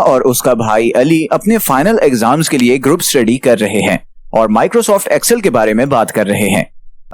और उसका भाई अली अपने फाइनल एग्जाम्स के लिए ग्रुप स्टडी कर रहे हैं और माइक्रोसॉफ्ट एक्सेल के बारे में बात कर रहे हैं।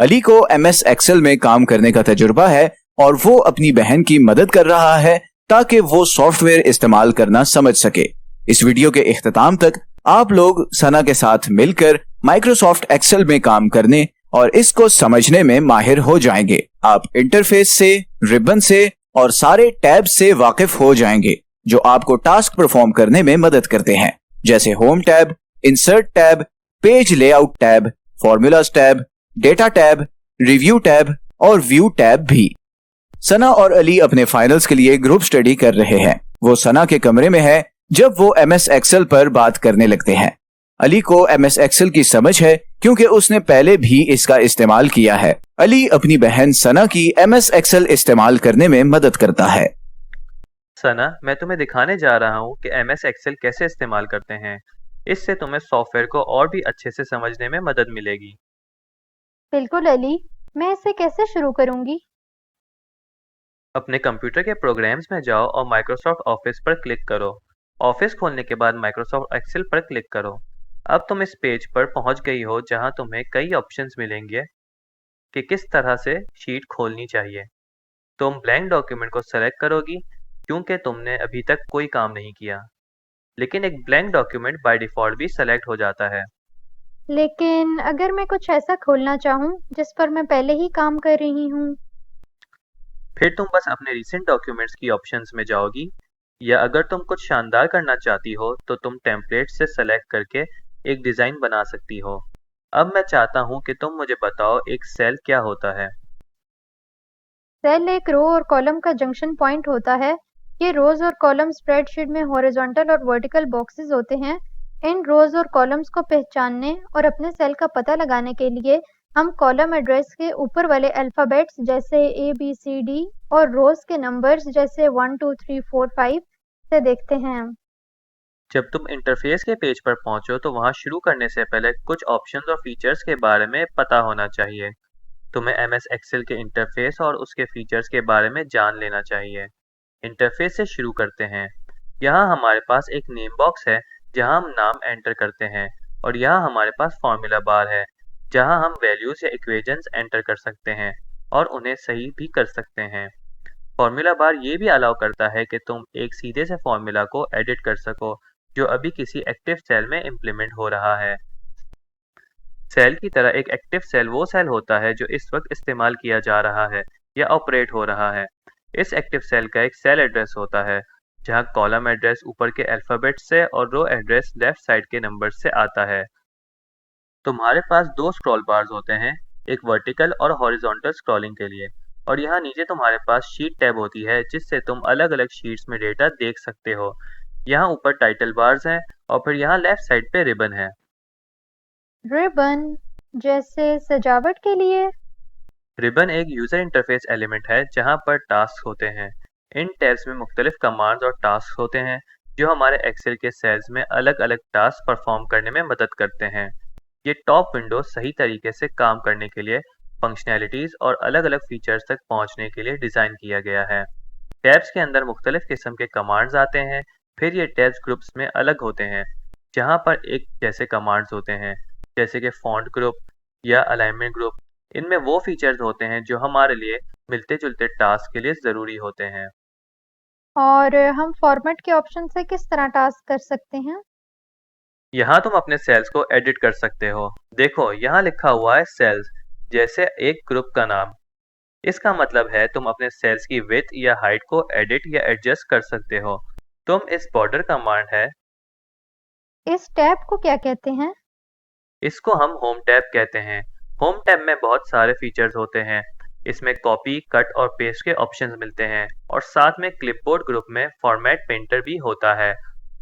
अली को एमएस एक्सेल में काम करने का तजुर्बा है और वो अपनी बहन की मदद कर रहा है ताकि वो सॉफ्टवेयर इस्तेमाल करना समझ सके। इस वीडियो के इख्तिताम तक आप लोग सना के साथ मिलकर माइक्रोसॉफ्ट एक्सेल में काम करने और इसको समझने में माहिर हो जाएंगे। आप इंटरफेस से, रिबन से और सारे टैब से वाकिफ हो जाएंगे जो आपको टास्क परफॉर्म करने में मदद करते हैं, जैसे home tab, insert tab, page layout tab, formulas tab, data tab, review tab और व्यू टैब भी। सना और अली अपने फाइनल्स के लिए ग्रुप स्टडी कर रहे हैं। वो सना के कमरे में है जब वो एमएस एक्सेल पर बात करने लगते हैं। अली को एमएस एक्सेल की समझ है क्योंकि उसने पहले भी इसका इस्तेमाल किया है। अली अपनी बहन सना की एमएस एक्सेल इस्तेमाल करने में मदद करता है। सना, मैं तुम्हें दिखाने जा रहा हूँ कि एमएस एक्सेल कैसे इस्तेमाल करते हैं। इससे तुम्हें सॉफ्टवेयर को और भी अच्छे से समझने में मदद मिलेगी। बिल्कुल अली, मैं इसे कैसे शुरू करूंगी? अपने कंप्यूटर के प्रोग्राम्स में जाओ और माइक्रोसॉफ्ट ऑफिस पर क्लिक करो। ऑफिस खोलने के बाद माइक्रोसॉफ्ट एक्सेल पर क्लिक करो। अब तुम इस पेज पर पहुंच गई हो जहां तुम्हें कई ऑप्शंस मिलेंगे कि किस तरह से शीट खोलनी चाहिए। तुम ब्लैंक डॉक्यूमेंट को सेलेक्ट करोगी क्योंकि तुमने अभी तक कोई काम नहीं किया, लेकिन एक ब्लैंक डॉक्यूमेंट बाय डिफ़ॉल्ट भी सेलेक्ट हो जाता है। लेकिन अगर मैं कुछ ऐसा खोलना चाहूँ जिस पर मैं पहले ही काम कर रही हूँ? फिर तुम बस अपने रिसेंट डॉक्यूमेंट्स की ऑप्शंस में जाओगी, या अगर तुम कुछ शानदार करना चाहती हो तो तुम टेम्पलेट से सेलेक्ट करके एक डिज़ाइन बना सकती हो। अब मैं चाहता हूँ कि तुम मुझे बताओ एक सेल क्या होता है। सेल एक रो और कॉलम का जंक्शन पॉइंट होता है। ये रोज और कॉलम स्प्रेडशीट में हॉरिजॉन्टल और वर्टिकल बॉक्सेस होते हैं। इन रोज और कॉलम्स को पहचानने और अपने सेल का पता लगाने के लिए हम कॉलम एड्रेस के ऊपर वाले अल्फ़ाबेट्स जैसे ABCD और रोज के नंबर्स जैसे 1 2 3 4 5 से देखते हैं। जब तुम इंटरफेस के पेज पर पहुंचो तो वहां शुरू करने से पहले कुछ ऑप्शंस और फीचर्स के बारे में पता होना चाहिए। तुम्हें एमएस एक्सेल के इंटरफेस और उसके फीचर्स के बारे में जान लेना चाहिए। इंटरफेस से शुरू करते हैं। यहाँ हमारे पास एक नेम बॉक्स है जहाँ हम नाम एंटर करते हैं, और यहाँ हमारे पास फॉर्मूला बार है जहाँ हम वैल्यूज या इक्वेशंस एंटर कर सकते हैं और उन्हें सही भी कर सकते हैं। फॉर्मूला बार ये भी अलाउ करता है कि तुम एक सीधे से फॉर्मूला को एडिट कर सको जो अभी किसी एक्टिव सेल में इम्प्लीमेंट हो रहा है। सेल की तरह एक एक्टिव सेल वो सेल होता है जो इस वक्त इस्तेमाल किया जा रहा है या ऑपरेट हो रहा है। इस एक्टिव सेल का एक सेल एड्रेस होता है जहां कॉलम एड्रेस ऊपर के अल्फ़ाबेट से और रो एड्रेस लेफ्ट साइड के नंबर से आता है। तुम्हारे पास दो स्क्रॉल बार्स होते हैं, एक वर्टिकल और हॉरिजॉन्टल स्क्रॉलिंग के लिए, और यहाँ नीचे तुम्हारे पास शीट टैब होती है जिससे तुम अलग अलग शीट्स में डेटा देख सकते हो। यहाँ ऊपर टाइटल बार्स हैं और फिर यहाँ लेफ्ट साइड पे रिबन है। रिबन जैसे सजावट के लिए? रिबन एक यूज़र इंटरफेस एलिमेंट है जहाँ पर टास्क होते हैं। इन टैब्स में मुख्तलिफ कमांड्स और टास्क होते हैं जो हमारे एक्सेल के सेल्स में अलग अलग टास्क परफॉर्म करने में मदद करते हैं। ये टॉप विंडो सही तरीके से काम करने के लिए, फंक्शनैलिटीज़ और अलग अलग फीचर्स तक पहुँचने के लिए डिज़ाइन किया गया है। टैब्स के अंदर मुख्तलिफ किस्म के कमांड्स आते हैं। फिर ये टैब्स ग्रुप्स में अलग होते हैं जहाँ पर एक जैसे कमांड्स होते हैं, जैसे कि फॉन्ट ग्रुप या अलाइनमेंट ग्रुप। इनमें वो फीचर्स होते हैं जो हमारे लिए मिलते जुलते टास्क के लिए ज़रूरी होते हैं। और हम फॉर्मेट के ऑप्शन से किस तरह टास्क कर सकते हैं? यहाँ तुम अपने सेल्स को एडिट कर सकते हो। देखो, यहाँ लिखा हुआ है सेल्स, जैसे एक ग्रुप का नाम। इसका मतलब है तुम अपने सेल्स की विड्थ या हाइट को एडिट या एडजस्ट कर सकते हो। तुम इस बॉर्डर कमांड है, इस टैब को क्या कहते हैं? इसको हम होम टैब कहते हैं। होम टैब में बहुत सारे फीचर्स होते हैं। इसमें कॉपी, कट और पेस्ट के ऑप्शंस मिलते हैं, और साथ में क्लिपबोर्ड ग्रुप में फॉर्मेट पेंटर भी होता है।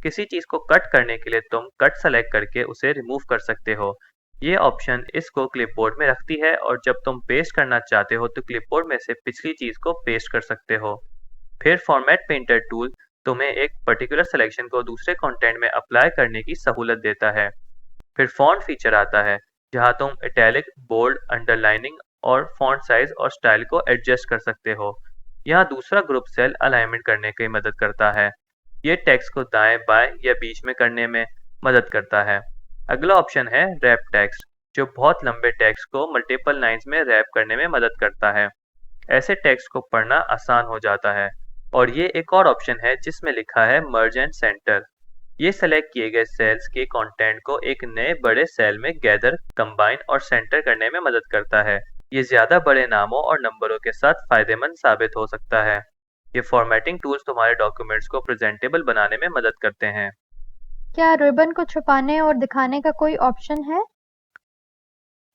किसी चीज़ को कट करने के लिए तुम कट सेलेक्ट करके उसे रिमूव कर सकते हो। ये ऑप्शन इसको क्लिपबोर्ड में रखती है, और जब तुम पेस्ट करना चाहते हो तो क्लिपबोर्ड में से पिछली चीज़ को पेस्ट कर सकते हो। फिर फॉर्मेट पेंटर टूल तुम्हें एक पर्टिकुलर सिलेक्शन को दूसरे कंटेंट में अप्लाई करने की सहूलत देता है। फिर फॉन्ट फीचर आता है जहां तुम इटैलिक, बोल्ड, अंडरलाइनिंग और फॉन्ट साइज और स्टाइल को एडजस्ट कर सकते हो। यहाँ दूसरा ग्रुप सेल अलाइनमेंट करने की मदद करता है। ये टेक्स्ट को दाएं बाएं या बीच में करने में मदद करता है। अगला ऑप्शन है रैप टेक्स्ट, जो बहुत लंबे टेक्स्ट को मल्टीपल लाइंस में रैप करने में मदद करता है। ऐसे टेक्स्ट को पढ़ना आसान हो जाता है। और ये एक और ऑप्शन है जिसमें लिखा है मर्ज एंड सेंटर। ये सेलेक्ट किए गए सेल्स के कंटेंट को एक नए बड़े सेल में गैदर, कंबाइन और सेंटर करने में मदद करता है। ये ज्यादा बड़े नामों और नंबरों के साथ फायदेमंद साबित हो सकता है। ये फॉर्मेटिंग टूल्स तुम्हारे डॉक्यूमेंट्स को प्रेजेंटेबल बनाने में मदद करते हैं। क्या रिबन को छुपाने और दिखाने का कोई ऑप्शन है?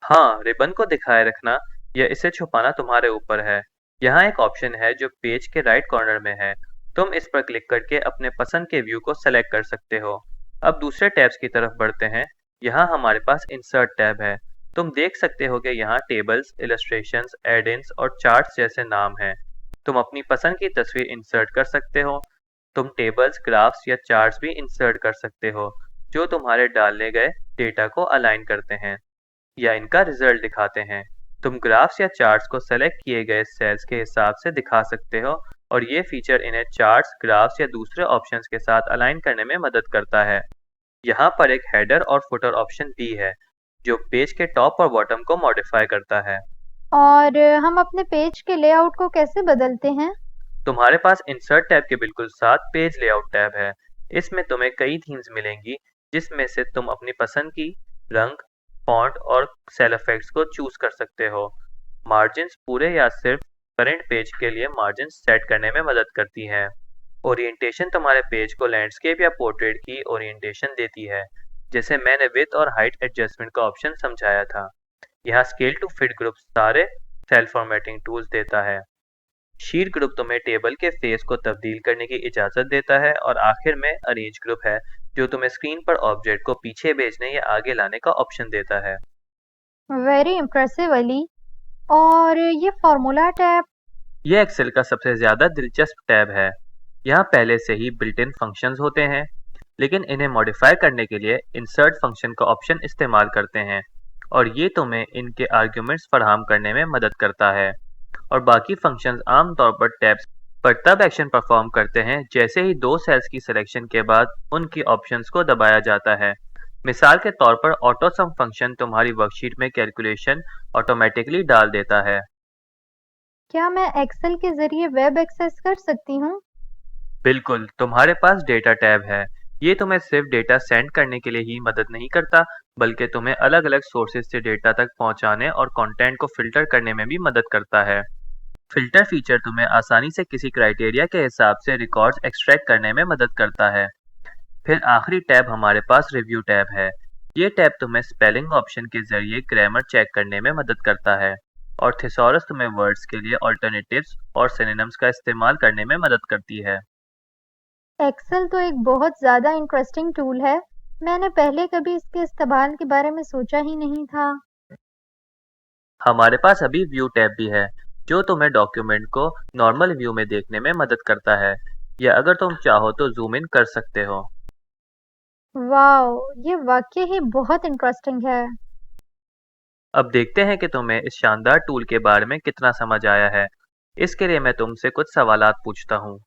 हाँ, रिबन को दिखाए रखना या इसे छुपाना तुम्हारे ऊपर है। यहाँ एक ऑप्शन है जो पेज के राइट कॉर्नर में है। तुम इस पर क्लिक करके अपने पसंद के व्यू को सेलेक्ट कर सकते हो। अब दूसरे टैब्स की तरफ बढ़ते हैं। यहाँ हमारे पास इंसर्ट टैब है। तुम देख सकते हो कि यहाँ टेबल्स, इलस्ट्रेशंस, एड-इन्स और चार्ट्स जैसे नाम हैं। तुम अपनी पसंद की तस्वीर इंसर्ट कर सकते हो। तुम टेबल्स, ग्राफ्स या चार्ट्स भी इंसर्ट कर सकते हो, जो तुम्हारे डाले गए डेटा को अलाइन करते हैं या इनका रिजल्ट दिखाते हैं। तुम ग्राफ्स या चार्ट्स को सेलेक्ट किए गए सेल्स के हिसाब से दिखा सकते हो और ये फीचर इन्हें चार्ट्स, ग्राफ्स या दूसरे ऑप्शंस के साथ अलाइन करने में मदद करता है। यहाँ पर एक हेडर और फुटर ऑप्शन भी है, जो पेज के टॉप और बॉटम को मॉडिफाई करता है। और हम अपने पेज के लेआउट को कैसे बदलते हैं? तुम्हारे पास इंसर्ट टैब के बिल्कुल साथ पेज लेआउट टैब है। इसमें तुम्हें कई थीम्स मिलेंगी, जिसमें से तुम अपनी पसंद की रंग, फॉन्ट और सेल इफेक्ट्स को चूज कर सकते हो। मार्जिन्स पूरे या सिर्फ करंट पेज के लिए मार्जिन सेट करने में मदद करती है। ओरिएंटेशन तुम्हारे पेज को लैंडस्केप या पोर्ट्रेट की ओरिएंटेशन देती है, जैसे मैंने विड्थ और हाइट एडजस्टमेंट का ऑप्शन समझाया था। यहाँ स्केल टू फिट ग्रुप सारे सेल फॉर्मेटिंग टूल्स देता है। शीट ग्रुप तुम्हें टेबल के फेस को तब्दील करने की इजाजत देता है और आखिर में अरेंज ग्रुप है, जो तुम्हें स्क्रीन पर ऑब्जेक्ट को पीछे भेजने या आगे लाने का ऑप्शन देता है। Very impressive Ali. और ये फॉर्मूला टैब? ये एक्सेल का सबसे ज़्यादा दिलचस्प टैब है। यहाँ पहले से ही बिल्ट इन फंक्शंस होते हैं, लेकिन इन्हें मॉडिफाई करने के लिए इंसर्ट फंक्शन का ऑप्शन इस्तेमाल करते हैं और ये तुम्हें इनके आर्ग्यूमेंट्स फराहम करने में मदद करता है। और बाकी फंक्शंस आमतौर पर टैब्स पर तब एक्शन परफॉर्म करते हैं जैसे ही दो सेल्स की सिलेक्शन के बाद उनकी ऑप्शंस को दबाया जाता है। मिसाल के तौर पर ऑटो सम फंक्शन तुम्हारी वर्कशीट में कैलकुलेशन ऑटोमेटिकली डाल देता है। क्या मैं एक्सेल के जरिए वेब एक्सेस कर सकती हूँ? बिल्कुल, तुम्हारे पास डेटा टैब है। ये तुम्हें सिर्फ डेटा सेंड करने के लिए ही मदद नहीं करता, बल्कि तुम्हें अलग अलग सोर्सेज से डेटा तक पहुंचाने और कंटेंट को फिल्टर करने में भी मदद करता है। फिल्टर फीचर तुम्हें आसानी से किसी क्राइटेरिया के हिसाब से रिकॉर्ड्स एक्सट्रैक्ट करने में मदद करता है। फिर आखिरी टैब हमारे पास रिव्यू टैब है। ये टैब तुम्हें स्पेलिंग ऑप्शन के जरिए ग्रामर चेक करने में मदद करता है और थिसॉरस तुम्हें वर्ड्स के लिए ऑल्टरनेटिव्स और सिनोनिम्स का इस्तेमाल करने में मदद करती है। एक्सेल तो एक बहुत ज़्यादा इंटरेस्टिंग टूल है। मैंने पहले कभी इसके इस्तेमाल के बारे में सोचा ही नहीं था। हमारे पास अभी व्यू टैब भी है, जो तुम्हें डॉक्यूमेंट को नॉर्मल व्यू में देखने में मदद करता है, या अगर तुम चाहो तो जूम इन कर सकते हो। वाओ, ये वाकई ही बहुत इंटरेस्टिंग है। अब देखते हैं कि तुम्हें इस शानदार टूल के बारे में कितना समझ आया है। इसके लिए मैं तुमसे कुछ सवालात पूछता हूँ।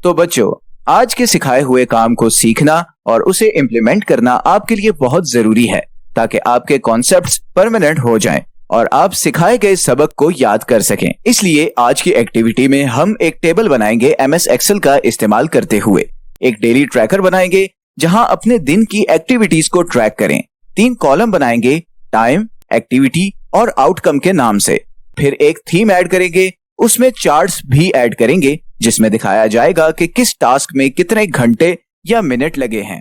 तो बच्चों, आज के सिखाए हुए काम को सीखना और उसे इम्प्लीमेंट करना आपके लिए बहुत जरूरी है ताकि आपके कॉन्सेप्ट्स परमानेंट हो जाएं और आप सिखाए गए सबक को याद कर सकें। इसलिए आज की एक्टिविटी में हम एक टेबल बनाएंगे MS एक्सेल का इस्तेमाल करते हुए। एक डेली ट्रैकर बनाएंगे जहां अपने दिन की एक्टिविटीज को ट्रैक करें। 3 कॉलम बनाएंगे टाइम, एक्टिविटी और आउटकम के नाम से। फिर एक थीम ऐड करेंगे, उसमें चार्ट्स भी ऐड करेंगे जिसमें दिखाया जाएगा कि किस टास्क में कितने घंटे या मिनट लगे हैं।